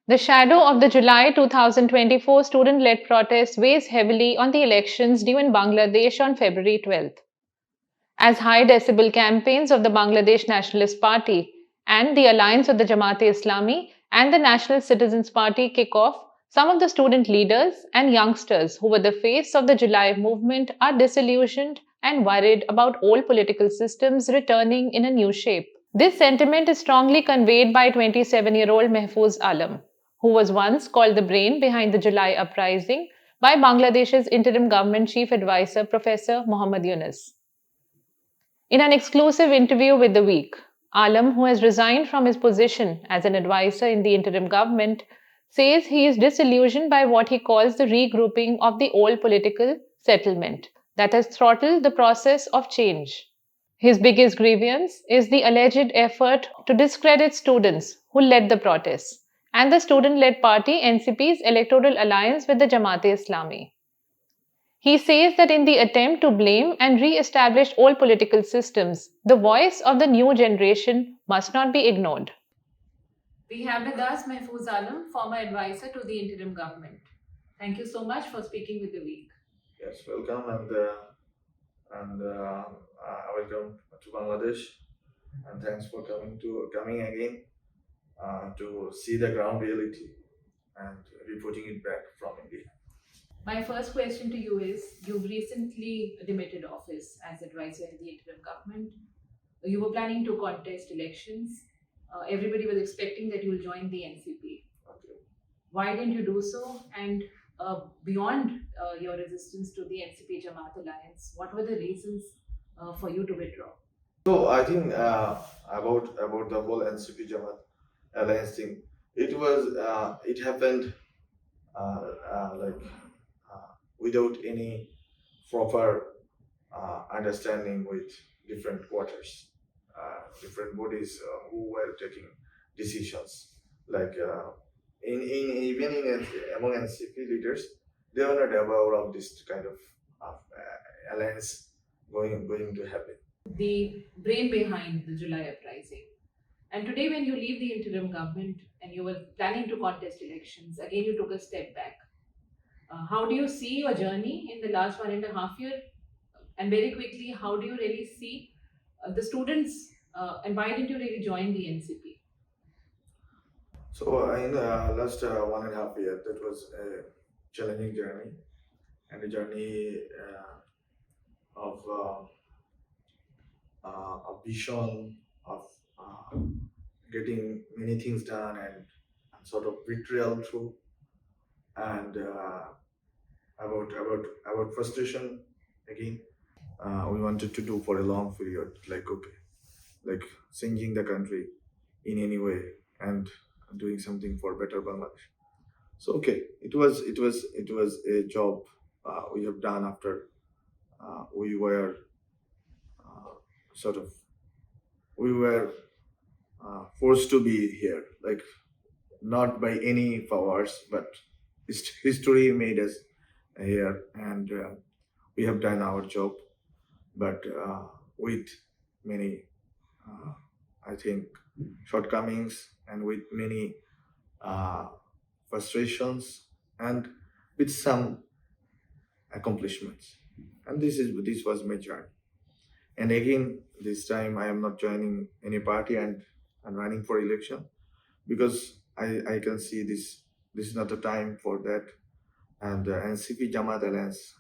The shadow of the July 2024 student led protest weighs heavily on the elections due in Bangladesh on February 12th. As high decibel campaigns of the Bangladesh Nationalist Party and the alliance of the Jamaat-e-Islami and the National Citizens Party kick off, some of the student leaders and youngsters who were the face of the July movement are disillusioned and worried about old political systems returning in a new shape. This sentiment is strongly conveyed by 27-year-old Mahfuz Alam, who was once called the brain behind the July uprising by Bangladesh's interim government chief advisor Professor Muhammad Yunus. In an exclusive interview with The Week, Alam, who has resigned from his position as an advisor in the interim government, says he is disillusioned by what he calls the regrouping of the old political settlement that has throttled the process of change. His biggest grievance is the alleged effort to discredit students who led the protests and the student led party NCP's electoral alliance with the Jamaat-e-Islami. He says that in the attempt to blame and re-establish old political systems, the voice of the new generation must not be ignored. We have with us Mahfuz Alam, former advisor to the interim government. Thank you so much for speaking with The Week. Yes, welcome and welcome to Bangladesh, and thanks for coming again to see the ground reality and reporting it back from India. My first question to you is you've recently demitted office as advisor in the interim government. You were planning to contest elections. Everybody was expecting that you'll join the NCP. Okay. Why didn't you do so? And beyond your resistance to the NCP Jamaat alliance, what were the reasons for you to withdraw? So I think about the whole NCP Jamaat alliance thing. It happened like without any proper understanding with different quarters, different bodies who were taking decisions. Like in even among NCP leaders, they were not aware of this kind of alliance going to happen. The brain behind the July uprising. And today, when you leave the interim government and you were planning to contest elections, again you took a step back. How do you see your journey in the last 1.5 years? And very quickly, how do you really see the students and why didn't you really join the NCP? So in the last 1.5 years, that was a challenging journey, and a journey of a vision of getting many things done, and sort of betrayal through, and about frustration again. We wanted to do for a long period, like okay, like changing the country in any way and doing something for better Bangladesh. So okay, it was a job we have done after we were uh, sort of we were forced to be here, like not by any powers, but history made us here, and we have done our job, but with many, I think, shortcomings, and with many uh, frustrations, and with some accomplishments. And this was my journey. And again, this time I am not joining any party and running for election, because I can see this is not the time for that. And the NCP Jamaat Alliance,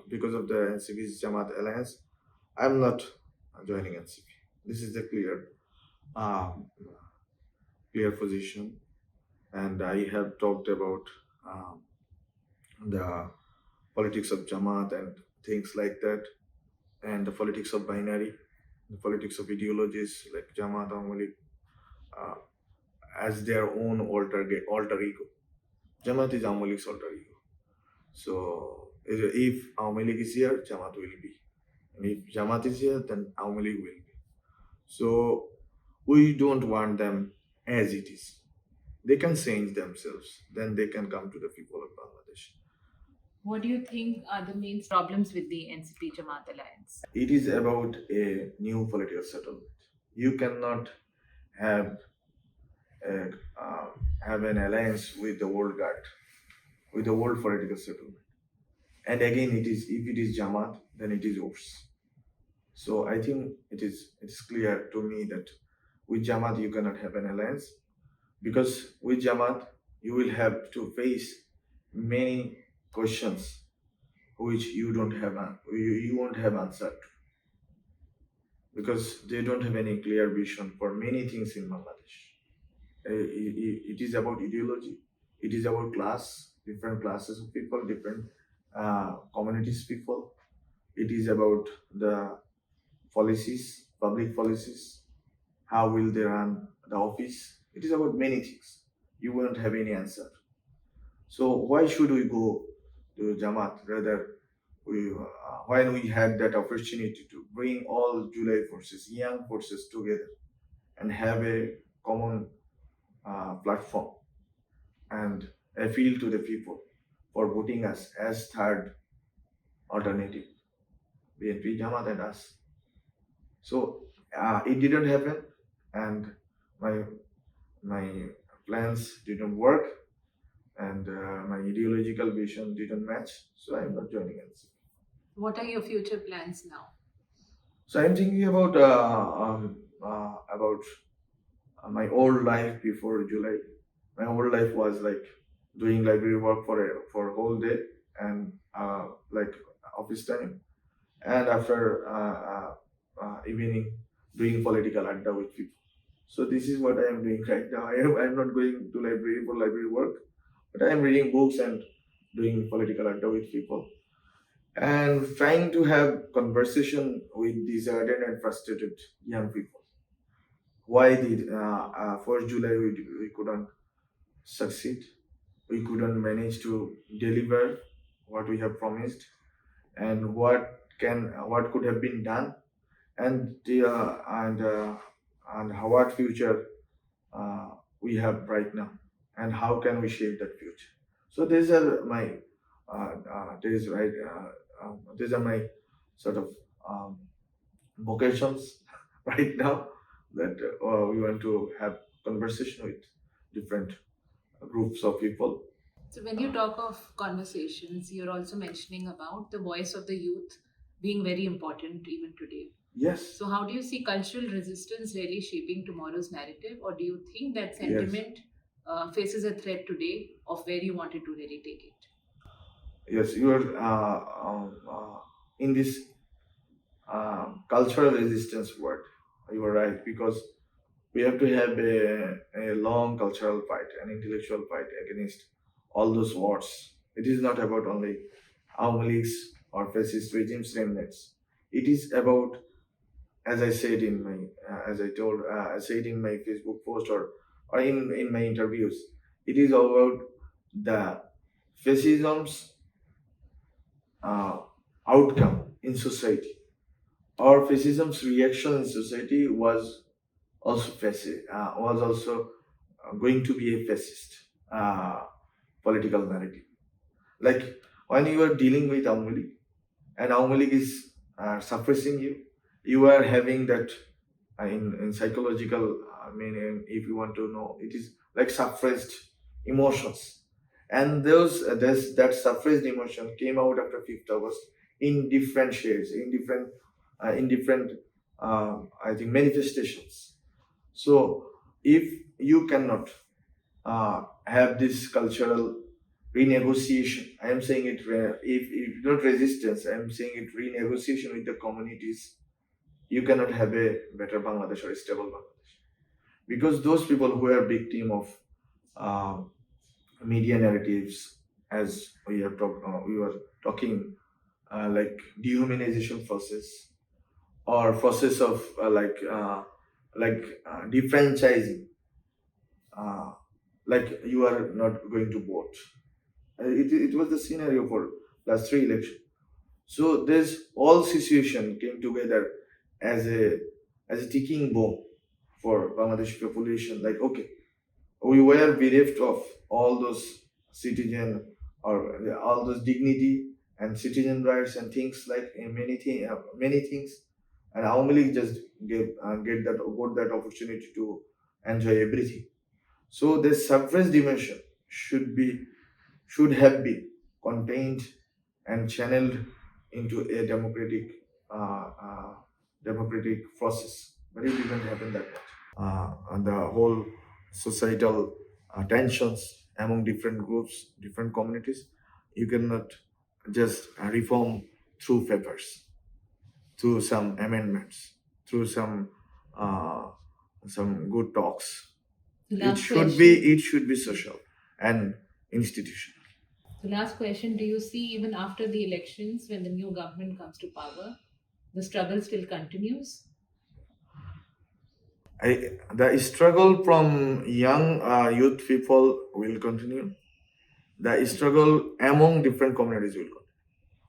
because of the NCP's Jamaat Alliance, I'm not joining NCP. This is the um, clear position, and I have talked about um, the politics of Jamaat and things like that, and the politics of binary, the politics of ideologies like Jamaat Amali uh, as their own alter ego. Jamaat is Amalik's alter ego. So if Amalik is here, Jamaat will be. And if Jamaat is here, then Amalik will be. So we don't want them as it is. They can change themselves, then they can come to the people of Bangladesh. What do you think are the main problems with the NCP Jamaat alliance? It is about a new political settlement. You cannot have a, have an alliance with the world guard, with the world political settlement. And again, if it is Jamaat, then it is yours. So I think it is clear to me that with Jamaat you cannot have an alliance, because with Jamaat you will have to face many questions which you won't have answered, because they don't have any clear vision for many things in Bangladesh. It is about ideology, it is about class, different classes of people, different communities people. It is about the policies, public policies, how will they run the office. It is about many things. You won't have any answer. So why should we go to Jamaat rather? When we had that opportunity to bring all July forces, young forces together and have a common platform and appeal to the people for voting us as third alternative, BNP, Jamaat, and us. So it didn't happen, and my plans didn't work, and my ideological vision didn't match. So I'm not joining NC. What are your future plans now? So I'm thinking about my old life before July. My old life was like doing library work for a whole day and like office time, and after evening doing political adda with people. So this is what I am doing right now. I'm not going to library for library work, but I am reading books and doing political adda with people and trying to have conversation with disheartened and frustrated young people. Why did 1st July we couldn't succeed? We couldn't manage to deliver what we have promised, and what could have been done, and what future we have right now, and how can we shape that future. So these are my sort of vocations right now, that we want to have conversation with different groups of people. So, when you talk of conversations, you're also mentioning about the voice of the youth being very important even today. Yes. So, how do you see cultural resistance really shaping tomorrow's narrative, or do you think that sentiment faces a threat today of where you wanted to really take it? Yes, you are in this cultural resistance word. You are right, because we have to have a long cultural fight, an intellectual fight against all those wars. It is not about only Awami Leagues or fascist regimes remnants. It is about, as I said in my, I said in my Facebook post, or in my interviews, it is about the fascism's uh, outcome in society, or fascism's reaction in society was also going to be a fascist uh, political narrative. Like when you are dealing with Awami League, and Awami League is suppressing you, you are having that in psychological meaning. If you want to know, it is like suppressed emotions, and that suppressed emotion came out after 5th August in different shades, in different I think manifestations. So if you cannot have this cultural renegotiation, I am saying it, if not resistance, I am saying it, renegotiation with the communities, you cannot have a better Bangladesh or a stable Bangladesh. Because those people who are victim of uh, media narratives, as we were talking, like dehumanization process, or process of defranchising, uh, like you are not going to vote. It was the scenario for last 3 election. So this all situation came together as a ticking bomb for Bangladeshi population. Like, okay, we were bereft of all those citizen, or all those dignity and citizen rights and things, like many things, and Awami League just got that opportunity to enjoy everything. So the suffrage dimension should have been contained and channeled into a democratic process, but it didn't happen that much. And the whole societal tensions among different groups, different communities, you cannot just reform through papers, through some amendments, through uh, some good talks. Last question. It should be social and institutional. The last question. Do you see, even after the elections, when the new government comes to power, the struggle still continues? The struggle from young youth people will continue. The struggle among different communities will continue.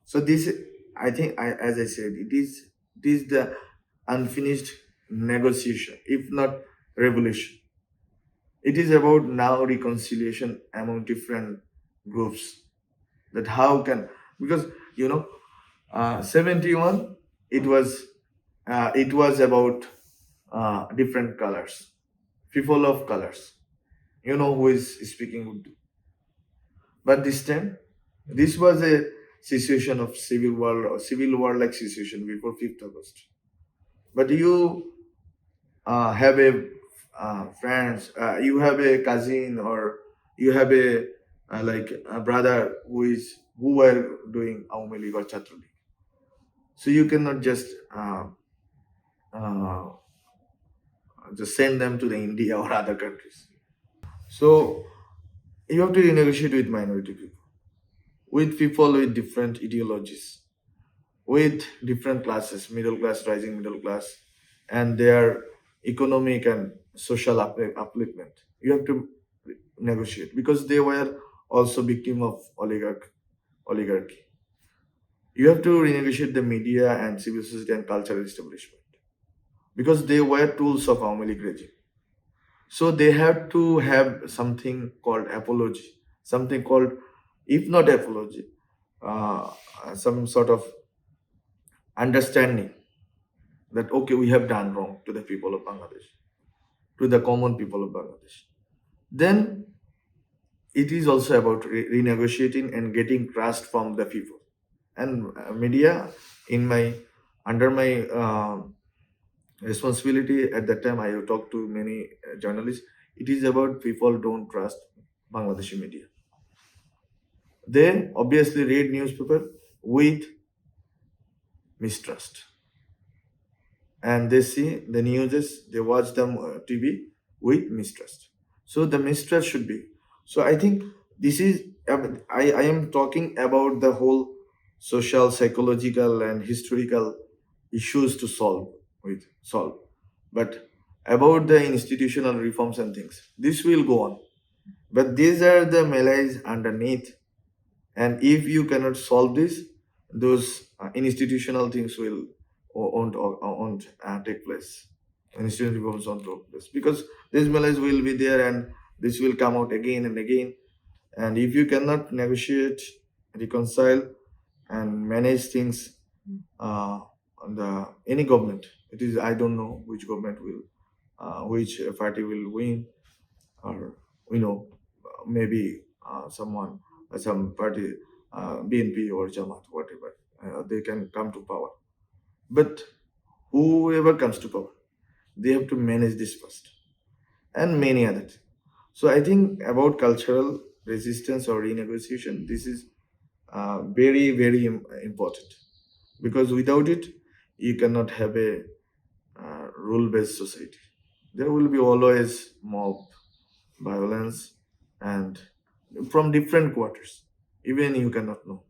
So this, I think, as I said, it is the unfinished negotiation, if not revolution. It is about now reconciliation among different groups. That how can, because 71, it was about different colors, people of colors. You know who is speaking Urdu. But this time, this was a situation of civil war or civil war like situation before 5th August. But you have a friends, you have a cousin, or you have a like a brother who were doing Awami League or Chhatra League. So you cannot uh, just send them to the India or other countries. So you have to renegotiate with minority people, with people with different ideologies, with different classes, middle class, rising middle class, and their economic and social upliftment. You have to negotiate because they were also victim of oligarchy. You have to renegotiate the media and civil society and cultural establishment because they were tools of Awami League regime. So they have to have something called apology, something called, if not apology, uh, some sort of understanding that okay, we have done wrong to the people of Bangladesh, to the common people of Bangladesh. Then it is also about renegotiating and getting trust from the people. And media, in my under my responsibility at that time, I have talked to many journalists. It is about people don't trust Bangladeshi media. They obviously read newspaper with mistrust, and they see the news, they watch them TV with mistrust. So the mistrust should be. So I think this is I am talking about the whole social, psychological, and historical issues to solve, but about the institutional reforms and things, this will go on. But these are the malaise underneath, and if you cannot solve this, those institutional things won't take place. Institutional reforms won't take place because this malaise will be there, and this will come out again and again. And if you cannot negotiate, reconcile, and manage things on the any government, it is, I don't know which government will, which party will win, or maybe some party, BNP or Jamaat, whatever, they can come to power. But whoever comes to power, they have to manage this first, and many other things. So I think about cultural resistance or renegotiation, this is very, very important, because without it, you cannot have a rule-based society. There will be always mob violence, and from different quarters, even you cannot know.